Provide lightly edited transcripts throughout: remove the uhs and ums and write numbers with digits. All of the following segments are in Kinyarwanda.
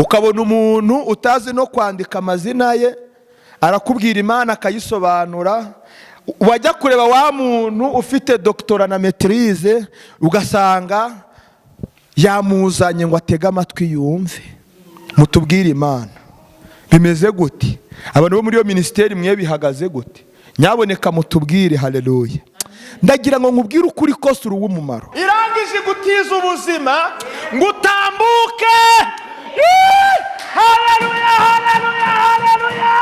ukabona umuntu utazi no kwandika amazina ye arakubwira Imana akayisobanura, wajya kureba wa muntu ufite doctora na maîtrise ugasanga yamuzanye ngo atege amatwi yumve. Mutubwire Imana bimeze gute? Abantu bo muri yo ministeri mwe bihagaze gute? Nyaboneka mutubwire. Haleluya. Ndagira ngo nkubwire ukuri kose uri w'umumaro. Irangije gutiza ubuzima ngo utambuke. Haleluya, haleluya, haleluya.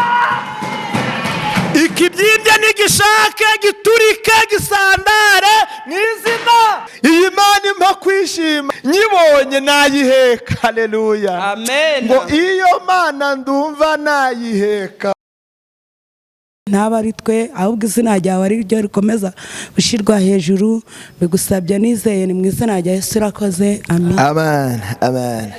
Ikibyimbye n'igishake giturike gisandare mwizina. Iyi Mana impa kwishima nyibonye nayiheka. Haleluya. Amen. Ngo iyo Mana ndumva nayiheka. Ntaba ari twe ahubwo izina ryawe ari ryo rikomeza gushirwa hejuru, bigusabye nizeye ni mu izina rya Yesu urakoze. Amen. Amen. Amen.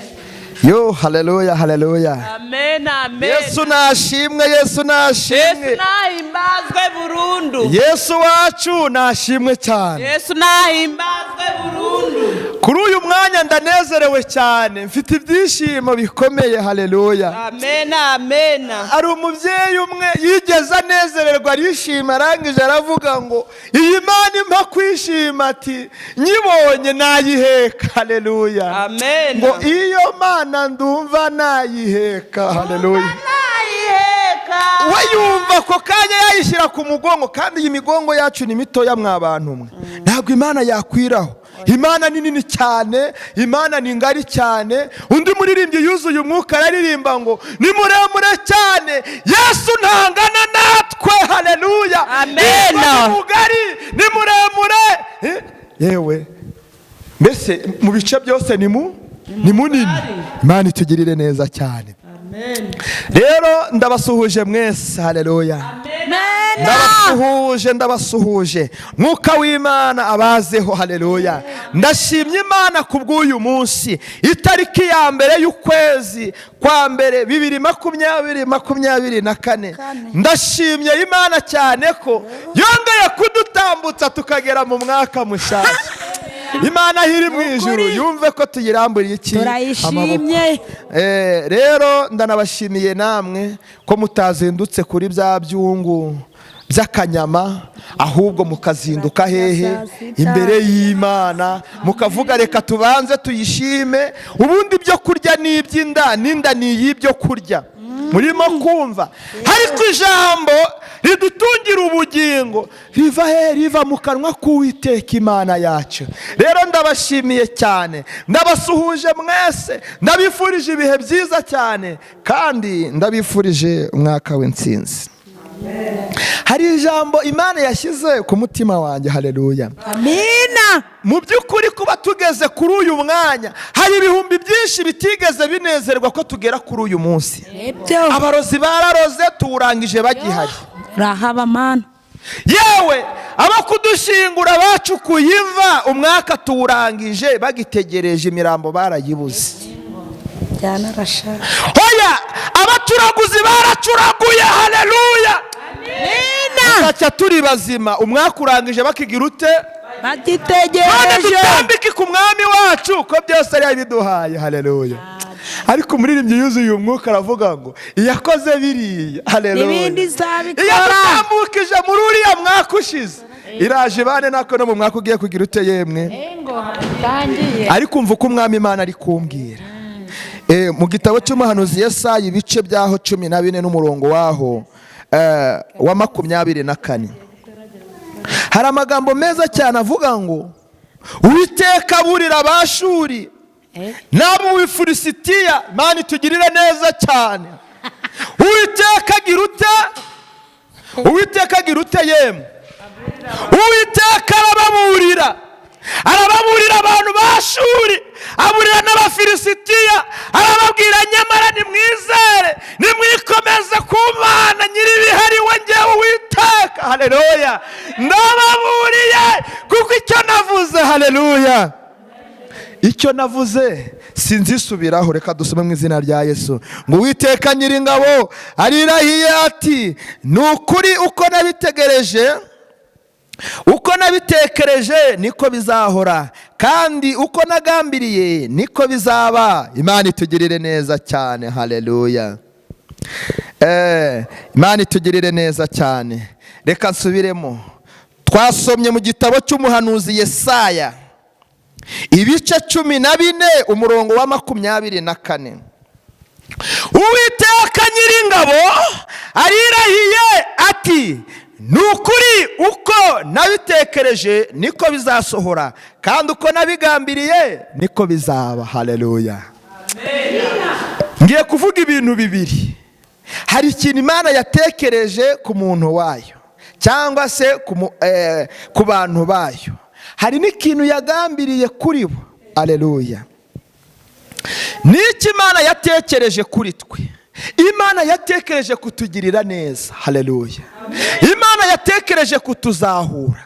Yo, haleluya, haleluya. Amen, amen. Yesu nashimwe, Yesu nashimwe. Yesu nahimbazwe burundu. Yesu wacu nashimwe cyane. Yesu nahimbazwe burundu. Kuri uyu mwanya ndanezerewe cyane, mfite ibyishimo bikomeye. Haleluya. Amen, amen. Ari umubyeyi umwe yigeze anezererwa arishima, arangije aravuga ngo iyi Mana impa kwishima, ati nyibonye nayiheka. Haleluya. Amen. Ngo iyo Mana ndumva nayiheka. Haleluya. Nayiheka. We yumva ko kanya yayishyira ku mugongo, kandi iyi migongo yacu ni mitoya mwabantu mwe. Ntabwo Imana yakwiraho. Imana ni nini cyane, Imana ni ngari cyane. Undi muririmbyi yuzuye umwuka aririmba ngo ni muremure cyane, Yesu ntangana natwe. Haleluya. Amen. Ni mugari, ni muremure. Yewe mbese mu bice byose ni munini. Imana itugirire neza cyane. Amen. Rero ndabasuhuje mwese. Haleluya. Ndabasuhuje mwuka w'Imana abazeho. Haleluya. Ndashimye Imana kubw'uyu munsi, itariki ya mbere y'ukwezi kwa mbere 2024. Ndashimye Imana cyane ko yongeye kudutambutsa tukagera mu mwaka mushasha. Imana iri mu ijuru yumve ko tuyiramburiye iki turayishimye. Rero ndanabashimiye namwe ko mutazindutse kuri bya byungu by'akanyama, ahubwo mukazinduka hehe imbere y'Imana, mukavuga reka tubanze tuyishime. Ubundi byo kurya ni iby'inda, n'inda ni y'ibyo kurya. Murimo kumva? Ariko ijambo ridutungira ubugingo riva he? Riva mu kanwa k'Uwiteka Imana yacu. Rero ndabashimiye cyane, ndabasuhuje mwese, ndabifurije ibihe byiza cyane, kandi ndabifurije umwaka w'intsinzi. Hari ijambo Imana yashyize ku mutima wanjye. Haleluya. Amina. Mu by'ukuri kuba tugeze kuri uyu mwanya, hari ibihumbi byinshi bitigeze binezerwa ko tugera kuri uyu munsi. Abarozi bararoze tuwurangije bagihari. Rahaba Mana. Yewe abo kudushingura bacukuye imva umwaka tuwurangije bagitegereje, imirambo barayibuze. Hoya abacuraguzi baracuraguye. Haleluya. Acha turi bazima umwaka urangije bakigira ute? Bagitegereje. Dutambike ku mwami wacu ko byose ari biduhaye. Haleluya. Ariko umuririmbyi yuzuye umwuka aravuga ngo iyakoze biriya. Haleluya. Ibindi zabikora. Iyatambukije muri uriya mwaka ushize, iraje bane nako no mu mwaka ugiye kugira ute yemwe. Ariko umva uko umwami Imana ari kumbwira. Mu gitabo cy'umuhanuzi Yesaya ibice byaho 14 n'umurongo waho wa 24, hari amagambo meza cyane avuga ngo Uwiteka burira Abashuri nabo w'Ifilisitiya. Imana itugirire neza cyane. Uwiteka agira ute yemwe? Uwiteka arababurira abantu b'Ashuri, aburira n'Abafilisitiya, arababwira nyamara nimwizere, nimwikomeze ku Mana nyir'ibihari we ngewe Uwiteka. Haleluya. Ndababuriye kuko icyo navuze. Haleluya. Icyo navuze sinzisubiraho. Reka dusome mu izina rya Yesu. Ngo Uwiteka Nyiringabo arirahiye ati nukuri uko nabitekereje niko bizahora, kandi uko nagambiriye niko bizaba. Imana itugirire neza cyane. Haleluya. Imana itugirire neza cyane. Reka nsubiremo. Twasomye mu gitabo cy'umuhanuzi Yesaya ibice 14 umurongo wa 24. Uwiteka Nyiringabo arirahiye ati, nukuri uko nabitekereje niko bizasohora, kandi uko nabigambiriye niko bizaba. Haleluya. Ngiye kuvuga ibintu bibiri. Hari ikintu Imana yatekereje ku muntu wayo cyangwa se ku bantu bayo. Hari n'ikintu yagambiriye kuri bo. Haleluya. Niki Imana yatekereje kuri twe? Imana yatekereje kutugirira neza. Haleluya. Imana yatekereje kutuzahura.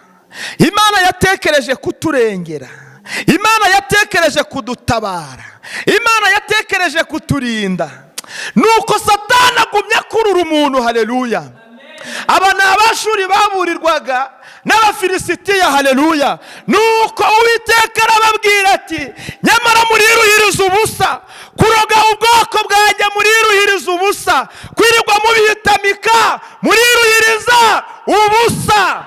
Imana yatekereje kuturengera. Imana yatekereje kudutabara. Imana yatekereje kuturinda. Nuko Satani agumya kurura umuntu. Haleluya. Aba ni abashuri baburirwaga n'Abafilisitiya. Haleluya. Nuko Uwiteka arababwira ati, nyamara muriruhiriza ubusa, kuroga ubwoko bwanjye muriruhiriza ubusa, kwirirwa mubitamika muriruhiriza ubusa.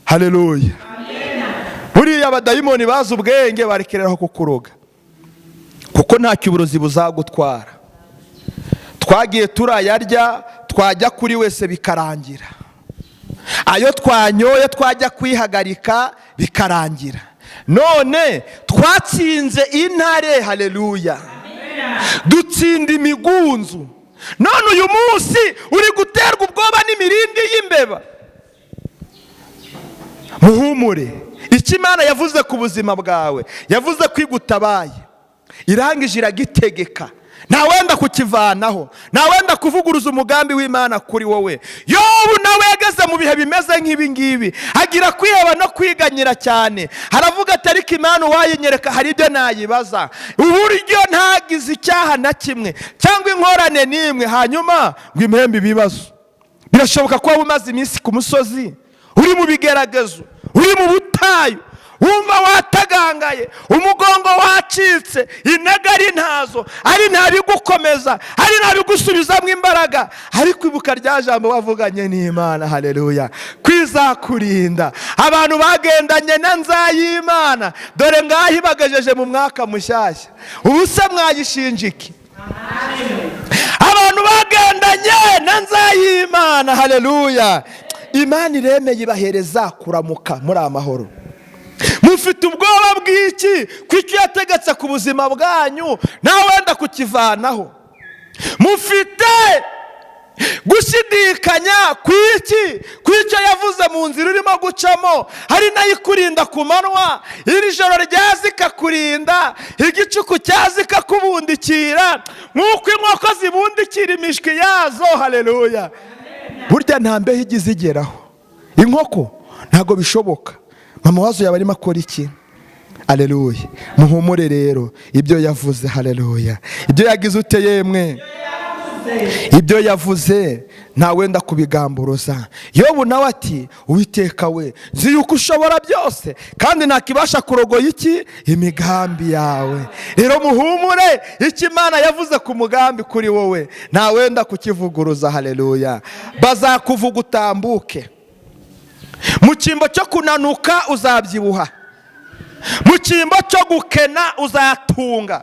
Haleluya. Buriya abadayimoni bazi ubwenge barekereraho kukuroga, kuko nta cyuburozi buzagutwara. Twagiye turayarya, twajya kuri wese bikarangira. Ayo twanyoye twajya kwihagarika bikarangira. None twatsinze intare. Haleluya. Dutsinda imigunzu. None uyu munsi uri guterwa ubwoba n'imirindi y'imbeba. Muhumure. Icyo Imana yavuze ku buzima bwawe, yavuze ko igutabaye, irangije iragitegeka. Nta wenda kukivanaho, nta wenda kuvuguruza umugambi w'Imana kuri wowe. Yobu nawe yageze mu bihe bimeze nk'ibi ngibi, agira kwiheba no kwiganyira cyane. Haravuga ati, ariko Imana wayinyereka hari ibyo nayibaza, uburyo ntagize icyaha na kimwe cyangwa inkorane n'imwe, hanyuma ngo impembe ibibazo. Birashoboka ko waba umaze iminsi ku musozi, uri mu bigeragezo, uri mu butayu, wumva watagangaye, umugongo wacitse, intege ari ntazo, ari ntabigukomeza, ari ntabigusubizamo imbaraga. Ariko ibuka rya jambo wavuganye n'Imana. Haleluya. Kwizakurinda. Abantu bagendanye na Nzayimana, dore ngaho ibagejeje mu mwaka mushyashya. Ubu se mwayishinja iki? Abantu bagendanye na Nzayimana. Haleluya. Imana iremeye ibahereza kuramuka muri amahoro. Mufite ubwoba bw'iki? Kw'iki yategetse ku buzima bwanyu nta wenda kukivanaho. Mufite gushidikanya kw'iki? Kw'icyo yavuze mu nzira urimo gucamo, hari nayo ikurinda ku manywa, iri joro ryaza ikakurinda, igicuku cyaza ikakubundikira, nk'uko inkoko zibundikira imishwi yazo. Haleluya. Burya nta mbeho igize igeraho inkoko, ntago bishoboka. Mama wazo yaba arimo akora iki? Haleluya. Muhumure rero ibyo yavuze. Haleluya. Ibyo yagize ute yemwe? Ibyo yavuze nta wenda kubigamburuza. Yobu nawe ati, Uwiteka we, nzi yuko ushobora byose kandi ntakibasha kurogoya iki? Imigambi yawe. Rero muhumure, icyo Imana yavuze ku mugambi kuri wowe nta wenda kukivuguruza. Haleluya. Bazakuvuga utambuke. Mu cyimbo cyo kunanuka uzabyibuha, mu cyimbo cyo gukena uzatunga,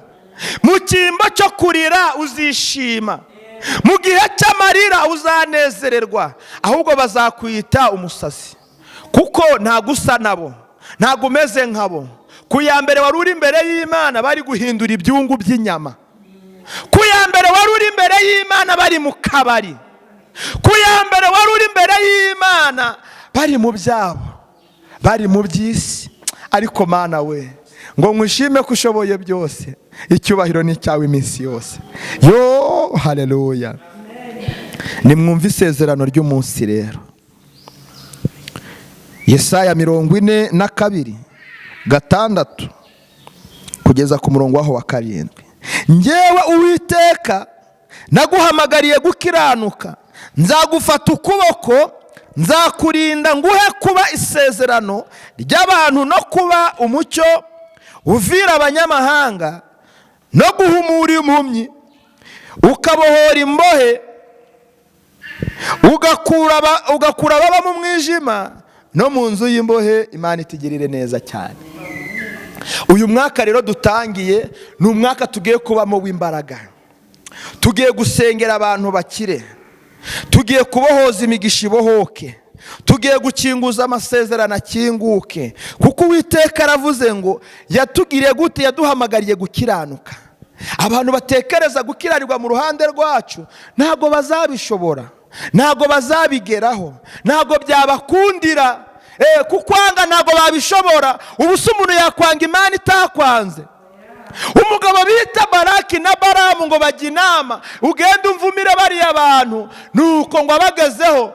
mu cyimbo cyo kurira uzishima, mu gihe cy'amarira uzanezererwa. Ahubwo bazakwita umusazi, kuko ntago usa nabo, ntago umeze nkabo. Ku ya mbere wari uri imbere y'Imana bari guhindura ibyungu by'inyama. Ku ya mbere wari uri imbere y'Imana bari mu kabari. Ku ya mbere wari uri imbere y'Imana bari mu byabo, bari mu by'isi. Ariko Mana we, ngo nkwishime ko ushoboye byose, icyubahiro ni cyawe iminsi yose. Yo, haleluya. Nimwumve isezerano ry'umunsi rero. Yesaya 42:6 kugeza ku murongo waho wa 7. Njyewe Uwiteka naguhamagariye gukiranuka, nzagufata ukuboko nzakurinda nguhe kuba isezerano ry'abantu no kuba umucyo uvira abanyamahanga no guhumura impumyi, ukabohora imbohe, ugakura ababa mu mwijima no mu nzu y'imbohe. Imana itugirire neza cyane. Uyu mwaka rero dutangiye ni umwaka tugiye kubamo w'imbaraga. Tugiye gusengera abantu bakire, tugiye kubohoza imigisha ibohoke, tugiye gukinguza amasezerano akinguke, kuko Uwiteka aravuze ngo yatugiriye gute? Yaduhamagariye gukiranuka. Abantu batekereza gukiranirwa mu ruhande rwacu ntabwo bazabishobora, ntabwo bazabigeraho, ntabwo byabakundira. Kukwanga ntabwo babishobora. Ubu se umuntu yakwanga Imana itakwanze? Umugabo bita Baraki na Baramu ngo bajya inama, ugenda umvumire bariya bantu, nuko ngo abagezeho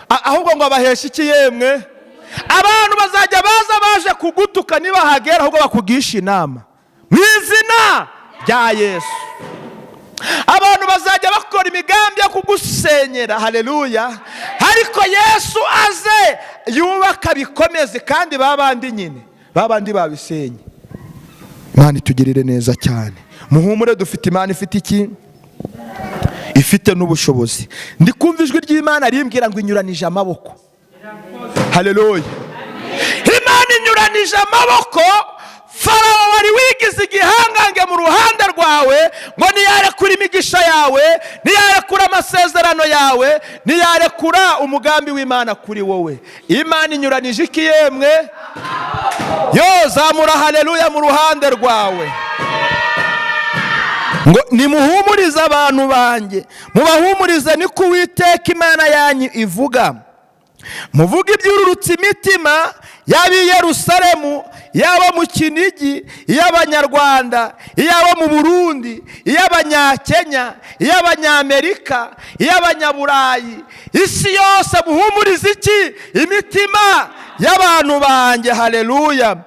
ahubwo ngo abaheshe iki yemwe? Abantu bazajya baza baje kugutuka nibahagera, ahubwo bakugisha inama mu izina rya Yesu. Abantu bazajya bakora imigambi yo kugusenyera. Haleluya. Ariko Yesu aze yubaka bikomeze, kandi babandi nyine babandi babisenye. Imana itugirire neza cyane. Muhumure, dufite Imana ifite iki? Ifite n'ubushobozi. Ndi kumva ijwi ry'Imana rimbwira ngo inyuranije amaboko. Haleluya. Imana inyuranije amaboko. Farawo wari wigize igihangange mu ruhande rwawe ngo niyarekura imigisha yawe, niyarekura amasezerano yawe, niyarekura umugambi w'Imana kuri wowe. Imana inyuranije iki yemwe? Yo, zamura haleluya mu ruhande rwawe. Ngo nimuhumurize abantu banjye, mubahumurize niko Uwiteka Imana yanyu ivuga. Muvuga ibyururutse imitima y'ab'i Yerusalemu, yaba mu Kinigi, iy'Abanyarwanda, iy'abo mu Burundi, iy'Abanyakenya, iy'Abanyamerika, iy'Abanyaburayi, isi yose muhumurize iki? Imitima y'abantu banjye. Haleluya.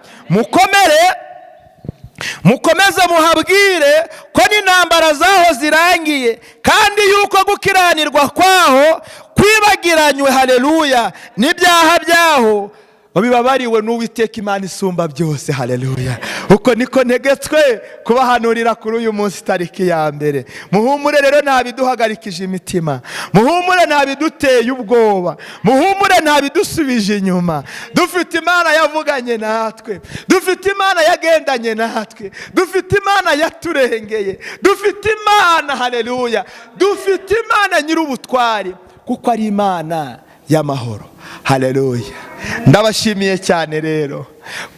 Mukomeze muhabwire ko n'intambara zaho zirangiye, kandi yuko gukiranirwa kwaho kwibagiranywe. Haleluya. N'ibyaha byaho bibabariwe n'Uwiteka Imana isumba byose. Haleluya. Uko niko ntegetswe kubahanurira kuri uyu munsi tariki ya mbere. Muhumure rero ntabiduhagarikije imitima, muhumure ntabiduteye ubwoba, muhumure ntabidusubije inyuma. Dufite Imana yavuganye natwe, dufite Imana yagendanye natwe, dufite Imana yaturengeye, dufite Imana, haleluya, dufite Imana nyir'ubutwari, kuko ari Imana y'amahoro. Haleluya. Ndabashimiye cyane rero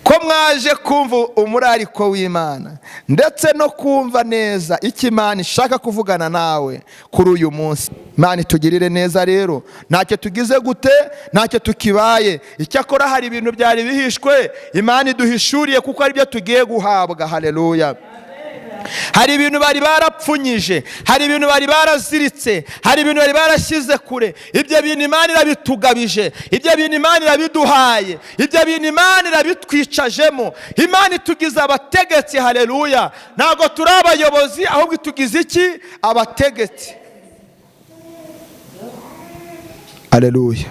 ko mwaje kumva umurariko w'Imana, ndetse no kumva neza icyo Imana ishaka kuvugana nawe kuri uyu munsi. Imana itugirire neza rero. Ntacyo tugize gute, ntacyo tukibaye. Icyakora hari ibintu byari bihishwe Imana iduhishuriye, kuko ari byo tugiye guhabwa. Haleluya. Hari ibintu bari barapfunyije, hari ibintu bari baraziritse, hari ibintu bari barashyize kure. Ibyo bintu Imana irabitugabije, ibyo bintu Imana irabiduhaye, ibyo bintu Imana irabitwicajemo. Imana itugize abategetsi. Haleluya. Ntabwo turi abayobozi, ahubwo itugize iki? Abategetsi. Haleluya.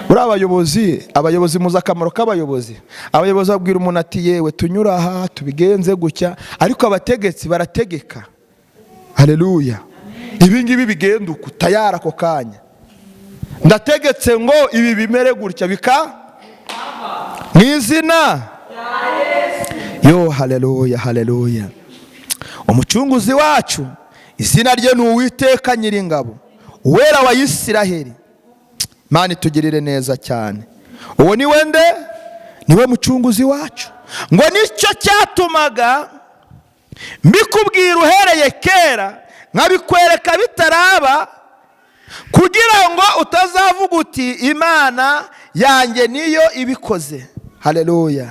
Uri abayobozi muzi akamaro k'abayobozi. Abayobozi babwira umuntu ati yewe tunyura aha tubigenze gutya, ariko abategetsi barategeka. Haleluya. Ibi ngibi bigenda uko tayara ako kanya. Ndategetse ngo ibi bimere gutya bika mu izina yo. Haleluya. Haleluya. Umucunguzi wacu izina rye ni Uwiteka Nyiringabo, Uwera wa Isiraheli. Imana itugirire neza cyane. Uwo ni wende, niwe mucunguzi wacu. Ngo nicyo cyatumaga mbikubwira uhereye kera, nkabikwereka bitaraba, kugira ngo utazavuga uti Imana yanjye niyo ibikoze. Haleluya.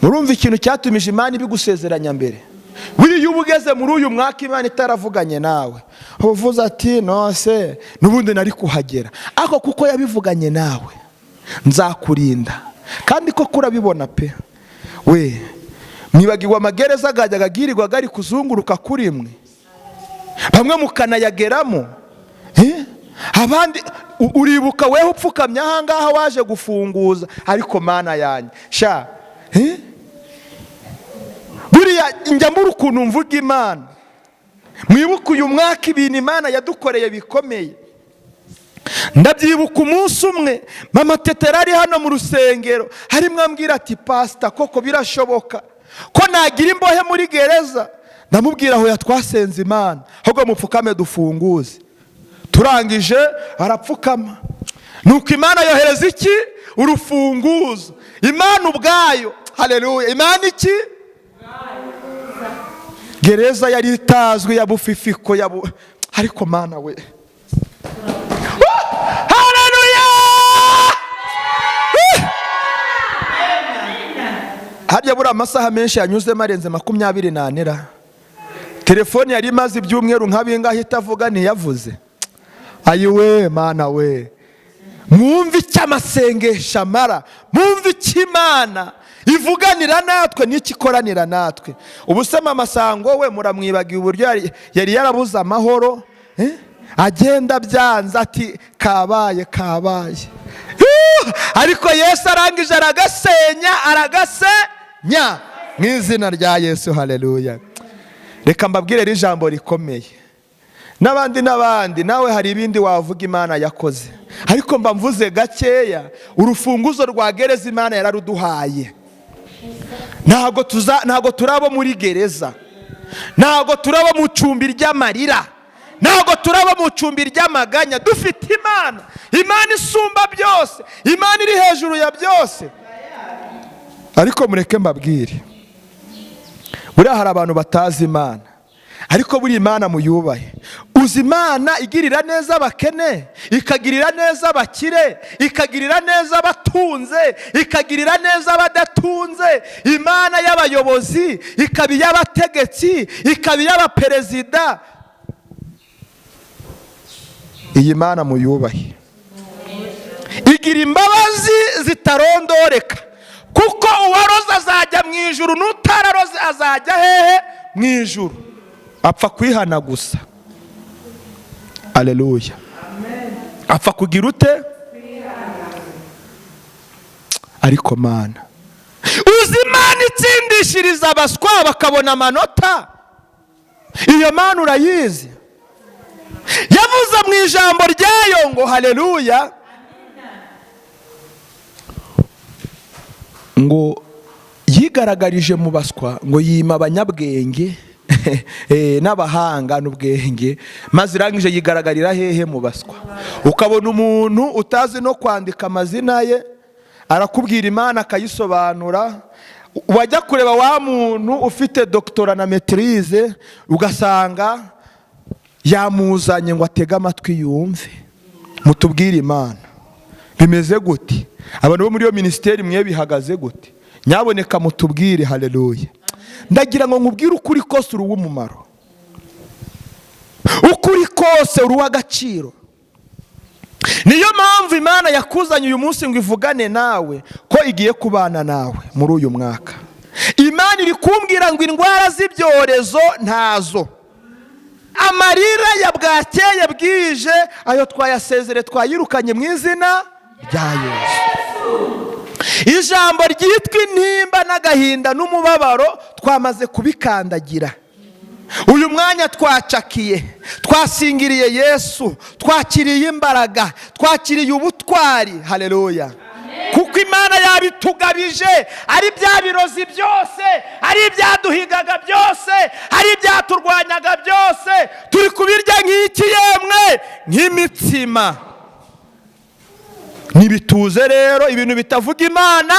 Murumva ikintu cyatumije Imana ibigusezeranya mbere. Buriya uba ugeze muri uyu mwaka Imana itaravuganye nawe, uvuze ati nose n'ubundi nari kuhagera, ariko kuko yabivuganye nawe nzakurinda. Kandi ko kurabibona pe, we mwibagirwa amagereza agajyaga agirirwa gari kuzunguruka kuri mwe, bamwe mukanayageramo, abandi uribuka weho upfukamye ahangaha waje gufunguza, ariko mana yanjye sha buriya njya mbura ukuntu mvuga Imana. Mwibuka uyu mwaka ibintu Imana yadukoreye bikomeye. Ndabyibuka umunsi umwe mama Tetera ari hano mu rusengero, harimo ambwira ati pastor koko birashoboka ko nagira imbohe muri gereza. Ndamubwira aho yatwasenze Imana, ahubwo mupfukame dufunguze. Turangije arapfukama, nuko Imana yohereza iki? Urufunguzo. Imana ubwayo, haleluya. Imana iki? Gereza yari itazwi ya Bufifiko ariko Mana we, haleluya. Harya buri amasaha menshi yanyuzemo arenze 24. Telefone yari imaze ibyumweru nk'abingahe itavuga ntiyavuze. Ayiwe Mana we, mwumve icyo amasengesho amara, mwumve icyo Imana ivuganira natwe n'ikikoranira natwe. Ubusema amasango we muramwibagiye uburyo yari yarabuze amahoro, agenda byanza ati kabaye. Ariko Yesu arangije aragasenya mu izina rya Yesu, haleluya. Reka mbabwire ijambo rikomeye. N'abandi nawe hari ibindi wavuga Imana yakoze, ariko mba mvuze gakeya. Urufunguzo rwa gereza Imana yararuduhaye. Ntago turabo muri gereza, ntago turabo mu cumbi ry'amarira, ntago turabo mu cumbi ry'amaganya. Dufite Imana isumba byose, Imana iri hejuru ya byose. Ariko mureke mbabwire, buriya hari abantu batazi Imana, ariko buri Imana muyubahe. Uzi Imana igirira neza abakene, ikagirira neza abakire, ikagirira neza abatunze, ikagirira neza abadatunze. Imana y'abayobozi, ikaba iy'abategetsi, ikaba iy'abaperezida. Iyi Mana muyubahe. Igira imbabazi zitarondoreka, kuko uwaroze azajya mu ijuru, n'utararoze azajya hehe? Mu ijuru. Apfa kwihana gusa. Haleluya. Apfa kugira ute? Ariko Mana, uzi Imana itsindishiriza abaswa bakabona amanota. Iyo Mana urayizi. Yavuze mu ijambo ryayo ngo haleluya, ngo yigaragarije mu baswa, ngo yima abanyabwenge n'abahanga n'ubwenge, maze irangije yigaragarira hehe? Mu baswa. Ukabona umuntu utazi no kwandika amazina ye, arakubwira Imana akayisobanura. Wajya kureba wa muntu ufite doctora na maîtrise, ugasanga yamuzanye ngo atege amatwi yumve. Mutubwire Imana bimeze gute? Abantu bo muri yo ministeri mwe bihagaze gute? Nyaboneka mutubwire. Haleluya. Ndagira ngo nkubwire ukuri kose uri uw'umumaro, ukuri kose uri uw'agaciro. Niyo mpamvu Imana yakuzanye uyu munsi ngo ivugane nawe, ko igiye kubana nawe muri uyu mwaka. Imana iri kumbwira ngo indwara z'ibyorezo ntazo, amarira ya bwakeye bwije ayo twayasezere, twayirukanye mu izina rya Yesu. Ijambo ryitwa intimba n'agahinda n'umubabaro twamaze kubikandagira. Uyu mwanya twacakiye, twasingiriye Yesu, twakiriye imbaraga, twakiriye ubutwari. Haleluya. Kuko Imana yabitugabije, ari bya birozi byose, ari ibyaduhigaga byose, ari ibyaturwanyaga byose, turi kubirya nk'iki yemwe, nk'imitsima. Nibituze rero ibintu bitavuga Imana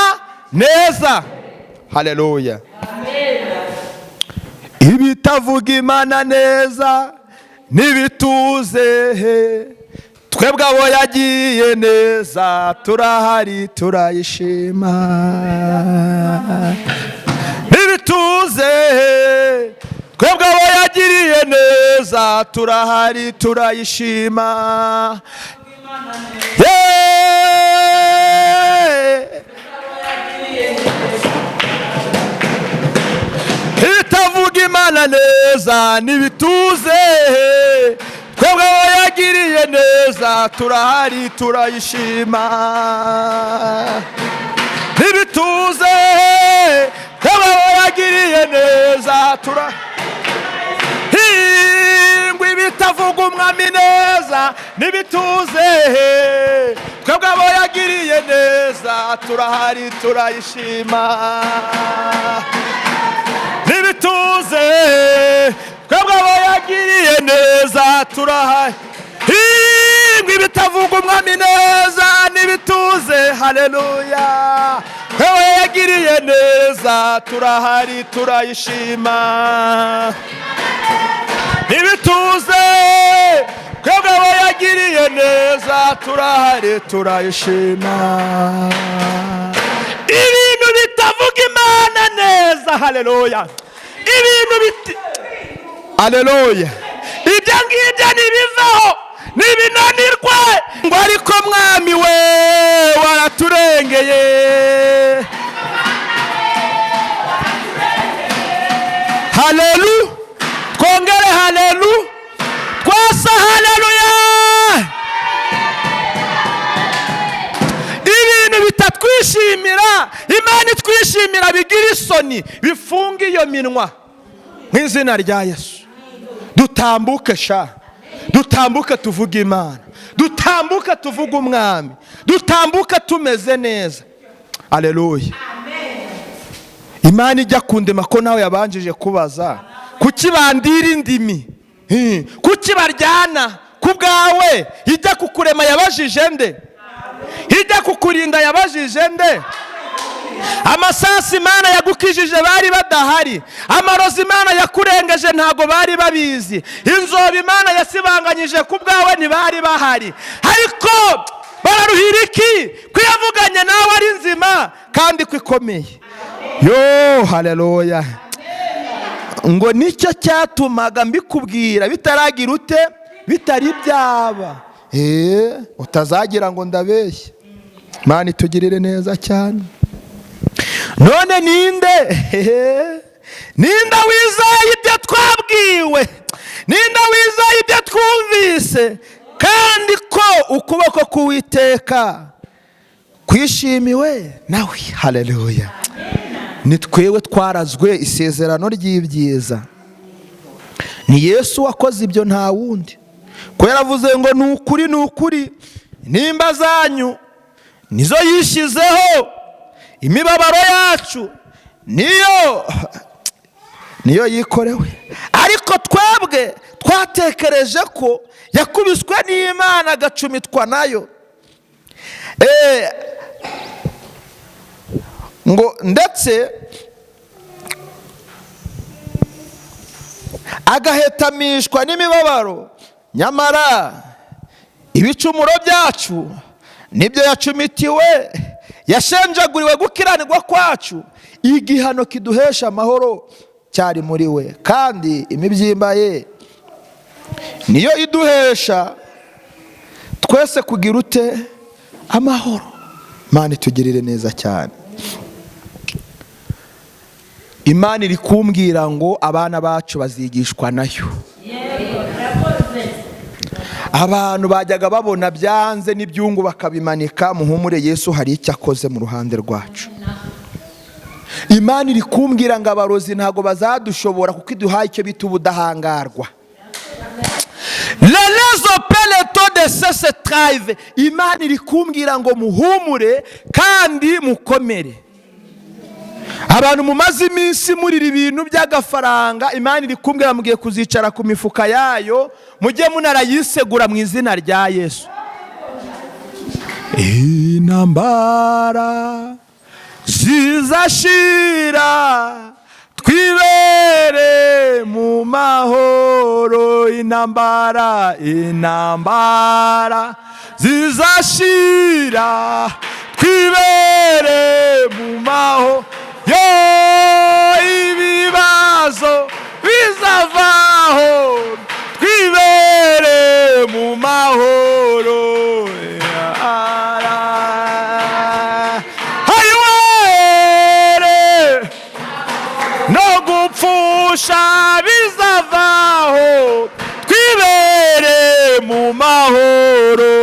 neza. Haleluya. Ibitavuga Imana neza nibituze, twebwe abo yagiye neza turahari turayishima. Nibituze, twebwe abo yagiriye neza turahari turayishima. Ibitavuga Imana neza nibituze, twebwe abo yagiriye neza turahari turayishima. Nibituze twebwe yagiriye neza ngwi bitavuga umwami neza. Nibituze twebwe abo yagiriye neza turahari turayishima. Nibituze twebwe abo yagiriye neza turahari ngwi bitavuga umwami neza. Nibituze haleluya twebwe yagiriye neza turahari turayishima. Nibituze twebwe abo yagiriye neza turahari turayishima. Ibintu bitavuga Imana neza haleluya, ibintu haleluya, ibyo ngibyo nibivaho nibinanirwe ngo ariko mwami we waraturengeye. Haleluya, twongere haleluya, twasa haleluya. Ibintu bitatwishimira Imana itwishimira bigira isoni bifunga iyo minwa mu izina rya Yesu. Dutambuke sha, dutambuke tuvuge Imana, dutambuke tuvuge umwami, dutambuke tumeze neza. Haleluya. Imana ijya kundema ko nawe yabanjije kubaza kuki bandira indimi, kuki baryana ku bwawe. Ijya kukurema yabajije nde? Ijya kukurinda yabajije nde? Amasasi Imana yagukijije bari badahari, amarozi Imana yakurengeje ntago bari babizi, inzobe Imana yasibanganyije ku bwawe ntibari bahari. Ariko bararuhira iki? Kwiyavuganya nawe ari nzima kandi kwikomeye. Yo haleluya. Ngo nicyo cyatumaga mbikubwira bitaragira ute, bitari byaba. Utazagira ngo ndabeshye. Imana itugirire neza cyane. None ninde wizeye ibyo twabwiwe? Ninde wizeye ibyo twumvise? Kandi ko ukuboko k'Uwiteka kwishimiwe nawe. Haleluya. Ni twewe twarazwe isezerano ry'ibyiza. Ni Yesu wakoze ibyo nta wundi. Ko yaravuze ngo ni ukuri nimba zanyu nizo yishizeho, imibabaro yacu niyo yikorewe. Ariko twebwe twatekereje ko yakubiswe n'Imana agacumitwa nayo. Ngo ndetse agahetamishwa n'imibabaro, nyamara ibicumuro byacu nibyo yacumitiwe, yashenjaguriwe gukiranirwa kwacu, igihano kiduhesha amahoro cyari muri we, kandi imibyimba ye niyo iduhesha twese kugira ute, amahoro. Imana itugirire neza cyane. Imana iri kumbwira ngo abana bacu bazigishwa nayo. Abantu bajyaga babona byanze n'ibyungu bakabimanika, muhumure Yesu hari icyo akoze mu ruhande rwacu. Imana iri kumbwira ngo abarozi ntago bazadushobora kuko iduhaye icyo bita ubudahangarwa. Imana iri kumbwira ngo muhumure kandi mukomere. Abantu mumaze iminsi murira ibintu by'agafaranga, Imana iri kumbwira mugiye kuzicara ku mifuka yayo, mujye munarayisegura mu izina rya Yesu. Intambara zizashira twibere mu mahoro. Intambara zizashira twibere mu mahoro. Ibibazo bizavaho twibere mu mahoro. No gupfusha bizavaho twibere mu mahoro.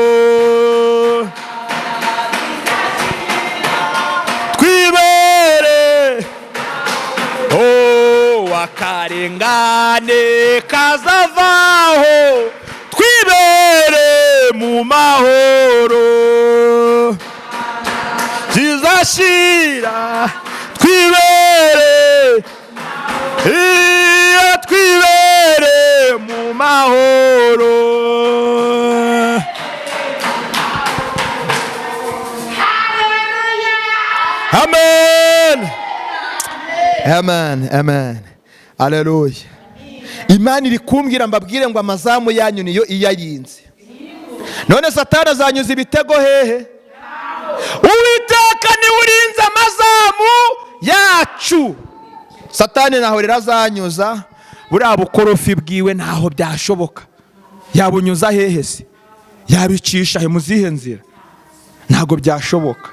akarengane kazavaho twibere mu mahoro zizashira twibere mu mahoro. Amen. Amen. Amen. Haleluya. Imana iri kumbwira mbabwire ngo amazamu yanyu niyo iyayinze. None Satani azanyuza ibitego hehe? Uwiteka ni urinze amazamu yacu. Satani naho rero azanyuza buriya bukorofi bwiwe ntaho byashoboka. Yabunyuza hehe se? Yabicisha he muzihe nzira? Ntago byashoboka.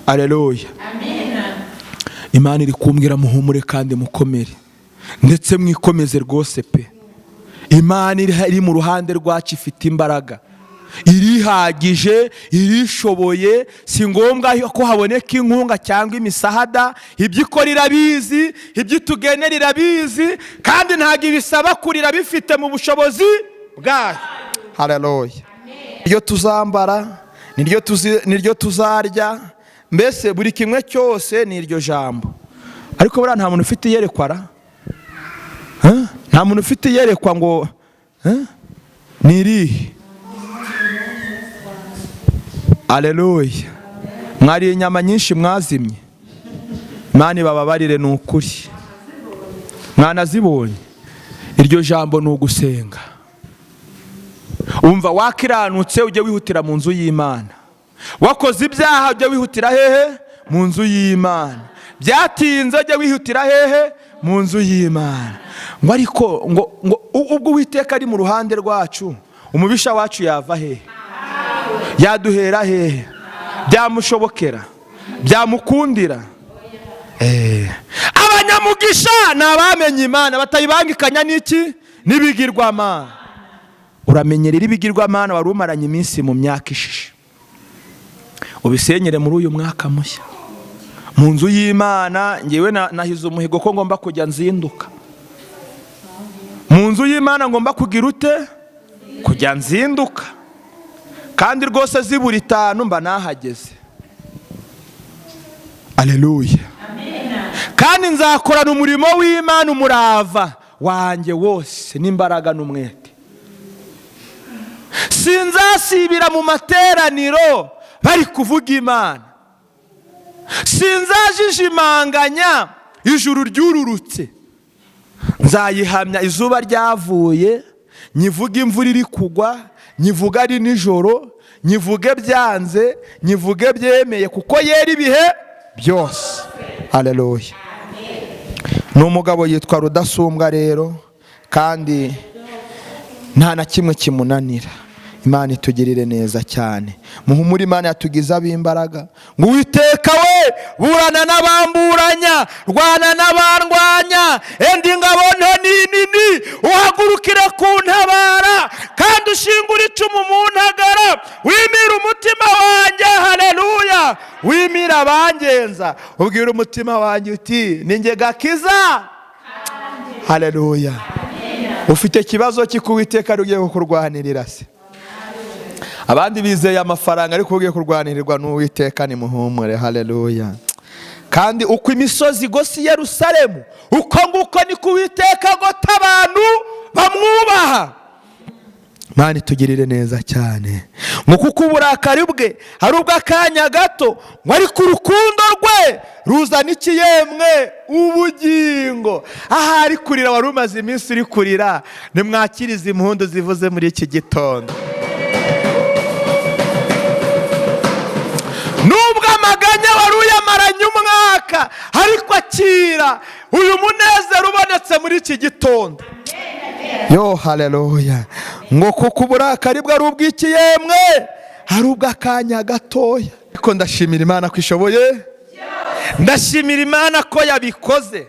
Haleluya. Amen. Imana iri kumbwira muhumure kandi mukomere ndetse mwikomeze rwose pe. Imana iri mu ruhande rwacu, ifite imbaraga, irihagije, irishoboye. Si ngombwa ko haboneka inkunga cyangwa imisahada. Ibyo ikora irabizi, ibyo itugenera irabizi, kandi ntabwo ibisaba kurira bifite mu bushobozi bwayo. Haleluya. Iryo tuzambara, niryo tuzarya, mbese buri kimwe cyose ni iryo jambo. Ariko buriya nta muntu ufite iyerekwa ra? Nta muntu ufite iyerekwa ngo ni irihe? Haleluya. Mwariye inyama nyinshi mwazimye, Imana ibababarire ni ukuri. Mwanazibonye. Iryo jambo ni ugusenga. Umva wakiranutse ujye wihutira mu nzu y'Imana. Wakoze ibyaha ujye wihutira hehe? Mu nzu y'Imana. Byatinze ujye wihutira hehe? Mu nzu y'Imana. Ngo ariko ngo ubwo Uwiteka ari mu ruhande rwacu, umubisha wacu yava hehe? Yaduhera hehe? Byamushobokera? Byamukundira? Abanyamugisha ni abamenye Imana, batayibangikanya n'iki? N'ibigirwamana. Uramenyerera ibigirwamana wari umaranye iminsi mu myaka ishize, ubisenyere muri uyu mwaka mushya. Mu nzu y'Imana ngewe nahize umuhigo ko ngomba kujya nzinduka. Mu nzu y'Imana ngomba kugira ute? Kujya nzinduka. Kandi rwose zibura 5 mba nahageze. Haleluya. Kandi nzakorana umurimo w'Imana umurava wanjye wose n'imbaraga n'umwete. Sinzasibira mu materaniro bari kuvuga Imana. Sinzajijimanganya ijuru ryururutse. Nzayihamya izuba ryavuye, nyivuga imvura iri kugwa, nyivuga ari nijoro, nyivuge byanze, nyivuge byemeye, kuko yera ibihe byose. Haleluya. Ni umugabo yitwa Rudasumbwa rero, kandi nta na kimwe kimunanira. Imana itugirire neza cyane. Muhumure, Imana yatugize ab'imbaraga. Ngo Uwiteka we burana n'abamburanya, rwana n'abandwanya, endi ngabo nto nini uhagurukire kuntabara, kandi ushingura icumu mu ntagara, wimira umutima wanjye. Haleluya. Wimira abangenza, ubwira umutima wanjye uti ninjye gakiza. Haleluya. Ufite ikibazo cy'Uwiteka rugiye kukurwanirira se? Abandi bizeye amafaranga ariko ugiye kurwanirirwa n'Uwiteka, ni muhumure. Haleluya. Kandi uko imisozi igose Yerusalemu, uko nguko ni Uwiteka agota abantu bamwubaha. Imana itugirire neza cyane. Ngo kuko uburakari bwe ari ubw'akanya gato, ngo ariko urukundo rwe ruzana ikiyemwe ubugingo. Ahari kurira wari umaze iminsi uri kurira, nimwakirize impundu zivuze muri iki gitondo. Nubwo amaganya wari uyamaranye umwaka, ariko akira uyu munezero ubonetse muri iki gitondo. Yo, haleluya. Ngo kuko uburakari bwe ari ubw'ikiyemwe, ari ubw'akanya gatoya. Ariko ndashimira Imana ko ishoboye. Ndashimira Imana ko yabikoze,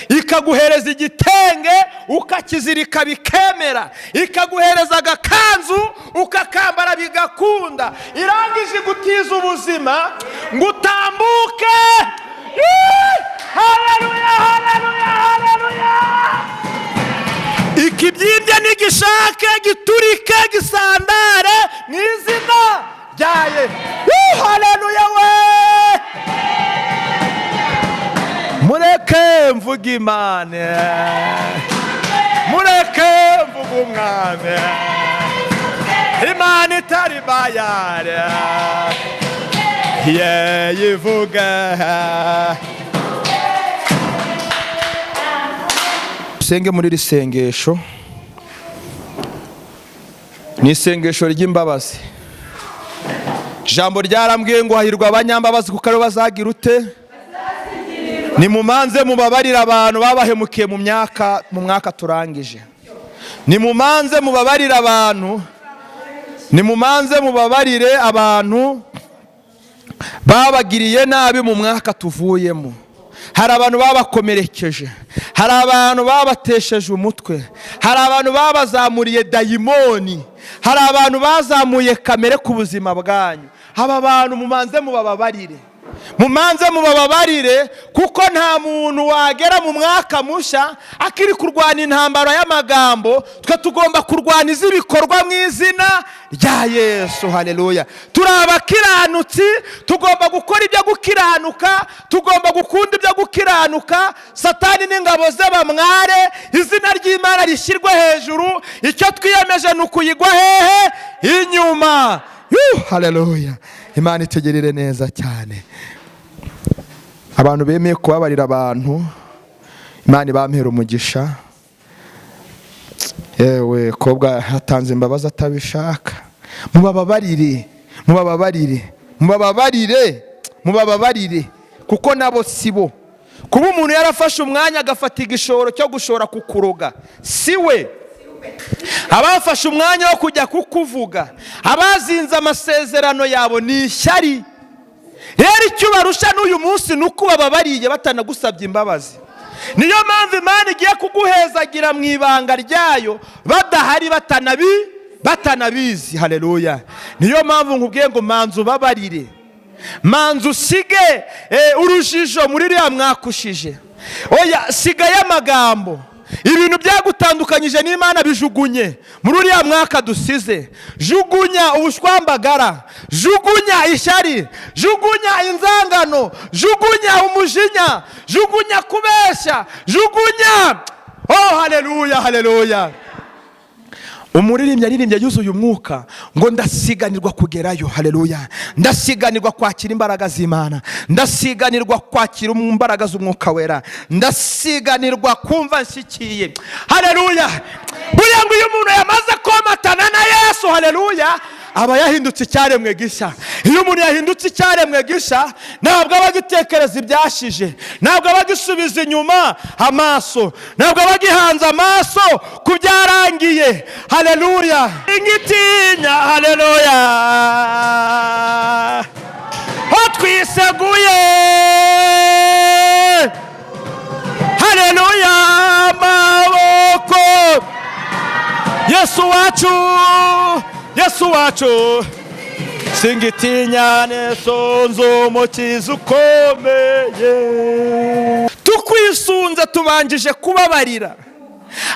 ikaguhereza igitenge ukakizirika bikemera, ikaguhereza agakanzu ukakambara bigakunda, irangije gutiza ubuzima ngo utambuke. Haleluya, haleluya, haleluya. ikibyimbye n'igishake giturike gisandare mu izina rya Yesu. Haleluya we. Mureke mvuga Imana, mureke mvuga umwami, Imana itari bayare yivuga. Senge muri iri sengesho ni isengesho ry'imbabazi. Ijambo ryarambwiye ngo hahirwa abanyambabazi kuko aribo bazagira ute? Nimumanze mubabarire abantu babahemukiye mu mwaka turangije. Nimumanze mubabarire abantu, nimumanze mubabarire abantu babagiriye nabi mu mwaka tuvuyemo. Hari abantu babakomerekeje, hari abantu babatesheje umutwe, hari abantu babazamuriye dayimoni, hari abantu bazamuye kamere ku buzima bwanyu. Aba bantu mumanze mubabarire, mumanze mubabarire, kuko nta muntu wagera mu mwaka mushya akiri kurwana intambara y'amagambo. Twe tugomba kurwana iz'ibikorwa mu izina rya Yesu. Haleluya. Turi abakiranutsi, tugomba gukora ibyo gukiranuka, tugomba gukunda ibyo gukiranuka. Satani n'ingabo ze bamware, izina ry'Imana rishyirwe hejuru. Icyo twiyemeje ni ukuyigwa hehe? Inyuma. Haleluya. Imana itegerere neza cyane. Abantu bemeye kubabarira abantu, Imana ibampera umugisha. Yewe kobwa hatanze imbabazi atabishaka. Mubabarire, mubabarire, mubabarire, mubabarire, kuko nabo sibo. Kuba umuntu yarafashe umwanya agafata igishoro cyo gushora kukuroga, siwe. Abafashe umwanya wo kujya kukuvuga, abazinze amasezerano yabo ni ishyari. Rero icyo barusha n'uyu munsi ni uko bababariye batanagusabye imbabazi. Niyo mpamvu Imana igiye kuguhezagira mu ibanga ryayo badahari, batanabizi. Haleluya. Niyo mpamvu nkubwiye ngo manzu ubabarire, manzu usige urujijo muri iriya mwakushije. Oya, sigaye amagambo. Ibintu byagutandukanyije n'Imana bijugunye muri uriya mwaka dusize. Jugunya ubushwambagara, jugunya ishyari, jugunya inzangano, jugunya umujinya, jugunya kubeshya, jugunya. Oh haleluya, haleluya. Umuririmbyi aririmbye yuzuye umwuka ngo ndasiganirwa kugerayo. Haleluya. Ndasiganirwa kwakira imbaraga z'Imana, ndasiganirwa kwakira imbaraga z'Umwuka Wera, ndasiganirwa kumva nshyikiye. Haleluya. Buriya ngo iyo umuntu yamaze komatana na Yesu, haleluya, aba yahindutse icyaremwe gishya. Iyo umuntu yahindutse icyaremwe gishya, ntabwo aba agitekereza ibyashije, ntabwo aba agisubiza inyuma amaso, ntabwo aba agihanze amaso ku byarangiye. Haleluya. Ingitinya, haleluya, ho twiseguye. Haleluya. Amaboko Yesu wacu, Yesu wacu, singitinya nesonzo umukiza ukomeye. Tukwisunze tubanjije kubabarira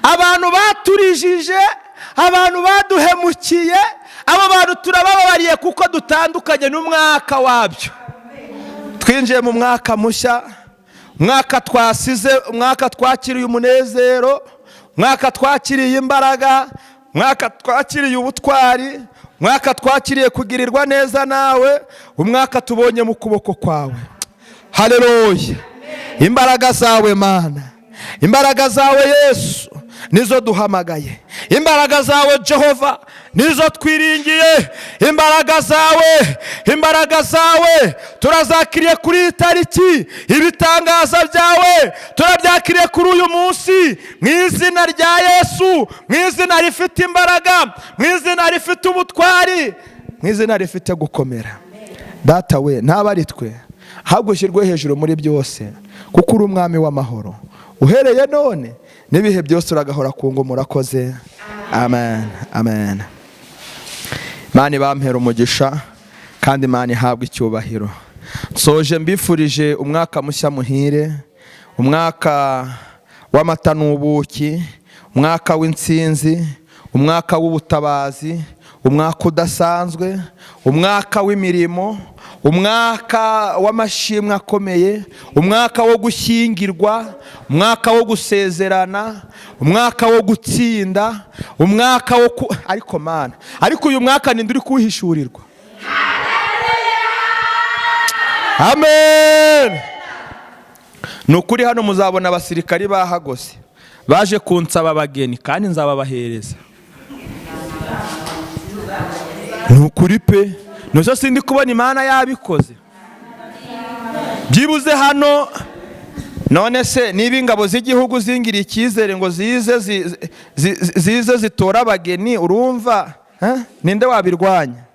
abantu baturijije, abantu baduhemukiye. Abo bantu turababariye kuko dutandukanye n'umwaka wabyo. Twinjiye mu mwaka mushya, mwaka twasize, mwaka twakiriye umunezero, mwaka twakiriye imbaraga, mwaka twakiriye ubutwari, mwaka twakiriye kugirirwa neza nawe, umwaka tubonye mu kuboko kwawe. Haleluya. Imbaraga zawe Mana, imbaraga zawe Yesu nizo duhamagaye, imbaraga zawe Jehova nizo twiringiye. Imbaraga zawe turazakiriye kuri itariki. Ibitangaza byawe turabyakiriye kuri uyu munsi, mu izina rya Yesu, mu izina rifite imbaraga, mu izina rifite ubutwari, mu izina rifite gukomera. Data we, ntaba ari twe, ahubwo ushyirwe hejuru muri byose, kuko uri umwami w'amahoro. Uhereye none n'ibihe byose uragahora ku ngoma. Urakoze. Amen, amen. Imana ibampera umugisha kandi Imana ihabwe icyubahiro. Nsoje mbifurije umwaka mushya muhire, umwaka w'amata n'ubuki, umwaka w'intsinzi, umwaka w'ubutabazi, umwaka udasanzwe, umwaka w'imirimo, umwaka w'amashimwe akomeye, umwaka wo gushyingirwa, umwaka wo gusezerana, umwaka wo gutsinda, umwaka wo ariko mana, ariko uyu mwaka ninde uri kuwuhishurirwa? Amen. Ni ukuri hano muzabona abasirikari bahagose baje kunsaba abageni kandi nzababahereza. Ni ukuri pe, nuzo sindi kubona Imana yabikoze. Byibuze hano none se niba ingabo z'igihugu zingiriye icyizere ngo zize zitora abageni, urumva ninde wabirwanya?